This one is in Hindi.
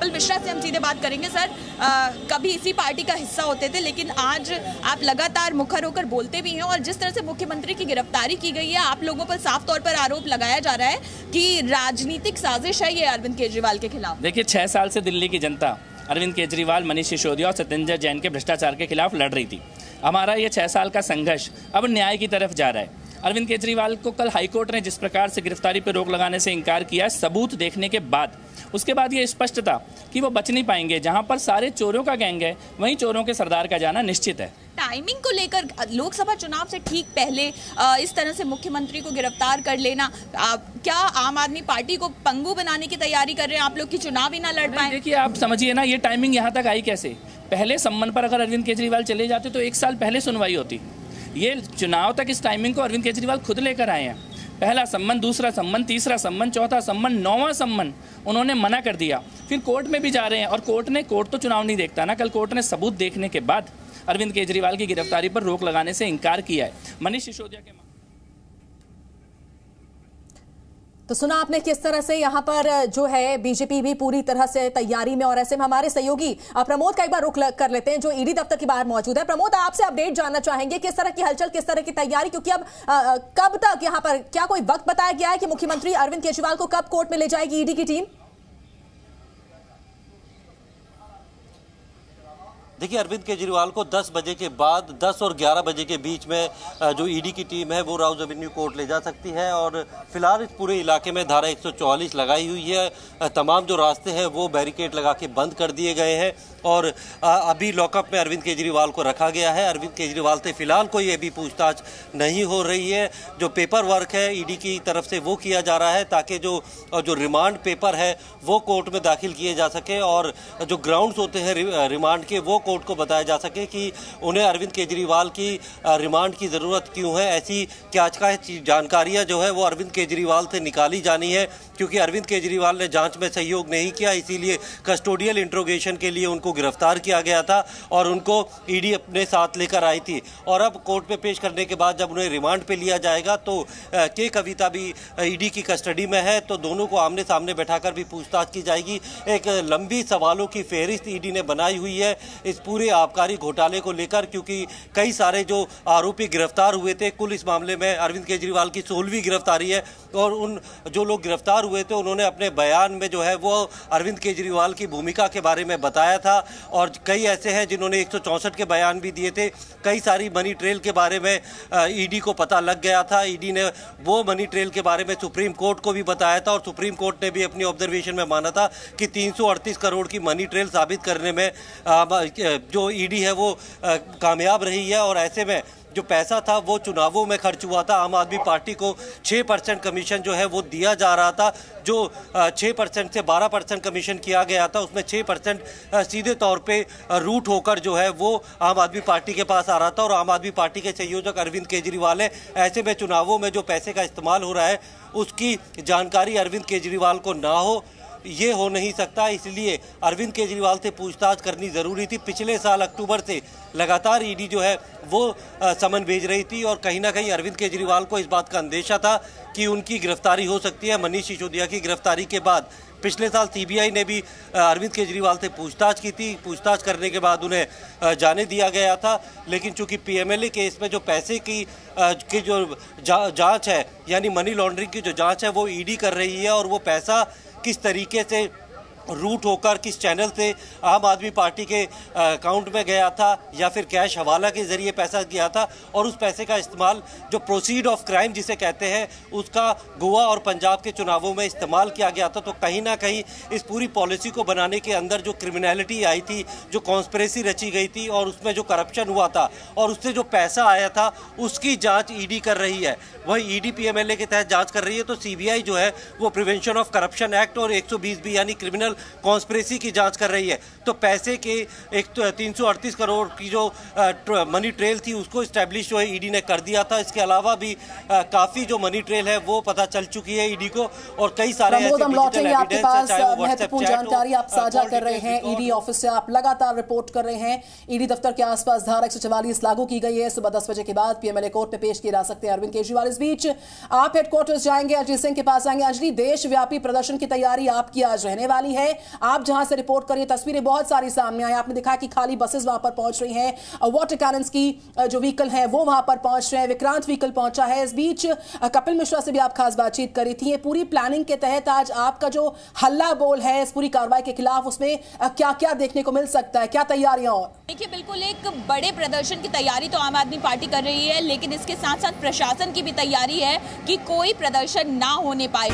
केजरीवाल मिश्रा से हम सीधे बात करेंगे। सर, कभी इसी पार्टी का हिस्सा होते थे, लेकिन आज आप लगातार मुखर होकर बोलते भी हैं और जिस तरह से मुख्यमंत्री की गिरफ्तारी की गई है, आप लोगों पर साफ तौर पर आरोप लगाया जा रहा है कि राजनीतिक साजिश है ये अरविंद केजरीवाल के खिलाफ। देखिए, 6 साल से दिल्ली की जनता अरविंद केजरीवाल, मनीष सिसोदिया और सत्येंद्र जैन के भ्रष्टाचार के खिलाफ लड़ रही थी। हमारा ये 6 साल का संघर्ष अब न्याय की तरफ जा रहा है। अरविंद केजरीवाल को कल हाईकोर्ट ने जिस प्रकार से गिरफ्तारी पर रोक लगाने से इनकार किया है, सबूत देखने के बाद उसके बाद ये स्पष्ट था कि वो बच नहीं पाएंगे। जहां पर सारे चोरों का गैंग है, वहीं चोरों के सरदार का जाना निश्चित है। टाइमिंग को लेकर लोकसभा चुनाव से ठीक पहले इस तरह से मुख्यमंत्री को गिरफ्तार कर लेना, क्या आम आदमी पार्टी को पंगु बनाने की तैयारी कर रहे हैं आप लोग, की चुनाव ही ना लड़ पाए? देखिए, आप समझिए ना, ये टाइमिंग यहाँ तक आई कैसे? पहले सम्मन पर अगर अरविंद केजरीवाल चले जाते तो 1 साल पहले सुनवाई होती। ये चुनाव तक इस टाइमिंग को अरविंद केजरीवाल खुद लेकर आए हैं। पहला सम्मन, दूसरा सम्मन, तीसरा सम्मन, चौथा सम्मन, 9वां सम्मन उन्होंने मना कर दिया। फिर कोर्ट में भी जा रहे हैं और कोर्ट तो चुनाव नहीं देखता ना। कल कोर्ट ने सबूत देखने के बाद अरविंद केजरीवाल की गिरफ्तारी पर रोक लगाने से इनकार किया है। मनीष सिसोदिया के तो सुना आपने किस तरह से यहाँ पर जो है बीजेपी भी पूरी तरह से तैयारी में, और ऐसे में हमारे सहयोगी प्रमोद का एक बार रुख कर लेते हैं जो ईडी दफ्तर के बाहर मौजूद है। प्रमोद, आपसे अपडेट जानना चाहेंगे, किस तरह की हलचल, किस तरह की तैयारी, क्योंकि अब कब तक यहाँ पर क्या कोई वक्त बताया गया है कि मुख्यमंत्री अरविंद केजरीवाल को कब कोर्ट में ले जाएगी ईडी की टीम? देखिए, अरविंद केजरीवाल को 10 बजे के बाद 10 और 11 बजे के बीच में जो ईडी की टीम है वो राउज एवेन्यू कोर्ट ले जा सकती है। और फिलहाल इस पूरे इलाके में धारा 144 लगाई हुई है। तमाम जो रास्ते हैं वो बैरिकेड लगा के बंद कर दिए गए हैं और अभी लॉकअप में अरविंद केजरीवाल को रखा गया है। अरविंद केजरीवाल से फिलहाल कोई अभी पूछताछ नहीं हो रही है। जो पेपर वर्क है ईडी की तरफ से वो किया जा रहा है ताकि जो रिमांड पेपर है वो कोर्ट में दाखिल किए जा सके और जो ग्राउंड्स होते हैं रिमांड के वो कोर्ट को बताया जा सके कि उन्हें अरविंद केजरीवाल की रिमांड की ज़रूरत क्यों है। ऐसी क्या जानकारियां जो है वो अरविंद केजरीवाल से निकाली जानी है, क्योंकि अरविंद केजरीवाल ने जांच में सहयोग नहीं किया, इसीलिए कस्टोडियल इंट्रोगेशन के लिए उनको गिरफ्तार किया गया था और उनको ईडी अपने साथ लेकर आई थी। और अब कोर्ट में पेश करने के बाद जब उन्हें रिमांड पे लिया जाएगा तो के कविता भी ईडी की कस्टडी में है, तो दोनों को आमने सामने बैठाकर भी पूछताछ की जाएगी। एक लंबी सवालों की फेहरिस्त ईडी ने बनाई हुई है इस पूरे आबकारी घोटाले को लेकर, क्योंकि कई सारे जो आरोपी गिरफ्तार हुए थे, कुल इस मामले में अरविंद केजरीवाल की 16वीं गिरफ्तारी है और उन जो लोग गिरफ्तार हुए थे उन्होंने अपने बयान में जो है वो अरविंद केजरीवाल की भूमिका के बारे में बताया था और कई ऐसे हैं जिन्होंने 164 के बयान भी दिए थे। कई सारी मनी ट्रेल के बारे में ईडी को पता लग गया था। ईडी ने वो मनी ट्रेल के बारे में सुप्रीम कोर्ट को भी बताया था और सुप्रीम कोर्ट ने भी अपनी ऑब्जर्वेशन में माना था कि 338 करोड़ की मनी ट्रेल साबित करने में जो ईडी है वो कामयाब रही है। और ऐसे में जो पैसा था वो चुनावों में खर्च हुआ था। आम आदमी पार्टी को 6% कमीशन जो है वो दिया जा रहा था, जो 6% से 12% कमीशन किया गया था, उसमें 6% सीधे तौर पे रूट होकर जो है वो आम आदमी पार्टी के पास आ रहा था और आम आदमी पार्टी के संयोजक अरविंद केजरीवाल है। ऐसे में चुनावों में जो पैसे का इस्तेमाल हो रहा है उसकी जानकारी अरविंद केजरीवाल को ना हो, ये हो नहीं सकता। इसलिए अरविंद केजरीवाल से पूछताछ करनी ज़रूरी थी। पिछले साल अक्टूबर से लगातार ईडी जो है वो समन भेज रही थी और कहीं ना कहीं अरविंद केजरीवाल को इस बात का अंदेशा था कि उनकी गिरफ्तारी हो सकती है। मनीष सिसोदिया की गिरफ्तारी के बाद पिछले साल सीबीआई ने भी अरविंद केजरीवाल से पूछताछ की थी। पूछताछ करने के बाद उन्हें जाने दिया गया था, लेकिन चूंकि पीएमएलए केस में जो पैसे की जो जांच है, यानी मनी लॉन्ड्रिंग की जो जांच है वो ईडी कर रही है और वो पैसा किस तरीके से रूट होकर किस चैनल से आम आदमी पार्टी के अकाउंट में गया था या फिर कैश हवाला के जरिए पैसा गया था और उस पैसे का इस्तेमाल जो प्रोसीड ऑफ क्राइम जिसे कहते हैं उसका गोवा और पंजाब के चुनावों में इस्तेमाल किया गया था। तो कहीं ना कहीं इस पूरी पॉलिसी को बनाने के अंदर जो क्रिमिनलिटी आई थी, जो कॉन्स्पिरेसी रची गई थी और उसमें जो करप्शन हुआ था और उससे जो पैसा आया था उसकी जाँच ईडी कर रही है। वही ईडी पीएमएलए के तहत जाँच कर रही है। तो सीबीआई जो है वो प्रिवेंशन ऑफ करप्शन एक्ट और 120B यानी क्रिमिनल कॉन्स्पिरेसी की जांच कर रही है। तो पैसे के 338 करोड़ की जो मनी ट्रेल थी उसको स्टैब्लिश जो है ईडी ने कर दिया था। इसके अलावा भी काफी जो मनी ट्रेल है वो पता चल चुकी है ईडी को और कई सारे आपके पास महत्वपूर्ण जानकारी आप साझा कर रहे हैं। ईडी ऑफिस से आप लगातार रिपोर्ट कर रहे हैं। ईडी दफ्तर के आसपास धारा 144 लागू की गई है। सुबह 10 बजे के बाद पीएमएलए कोर्ट में पेश किए जा सकते हैं अरविंद केजरीवाल। इस बीच आप हेडक्वार्टर्स जाएंगे, अजय सिंह के पास आएंगे। अजय, देशव्यापी प्रदर्शन की तैयारी आपकी आज रहने वाली है, हैं। आप जहां से रिपोर्ट करिए, तस्वीरें बहुत सारी सामने आई। आपने दिखा कि खाली बसेस वहां पर पहुंच रही हैं, वाटर कैनन्स की जो व्हीकल है वो वहां पर पहुंच रहे हैं, विक्रांत व्हीकल पहुंचा है। इस बीच कपिल मिश्रा से भी आप खास बातचीत करी थी। ये पूरी प्लानिंग के तहत आज आपका जो हल्ला बोल है इस पूरी कार्रवाई के खिलाफ, उसमें क्या क्या देखने को मिल सकता है, क्या तैयारियां? और देखिए, बिल्कुल एक बड़े प्रदर्शन की तैयारी तो आम आदमी पार्टी कर रही है, लेकिन इसके साथ साथ प्रशासन की भी तैयारी है कि कोई प्रदर्शन ना होने पाए।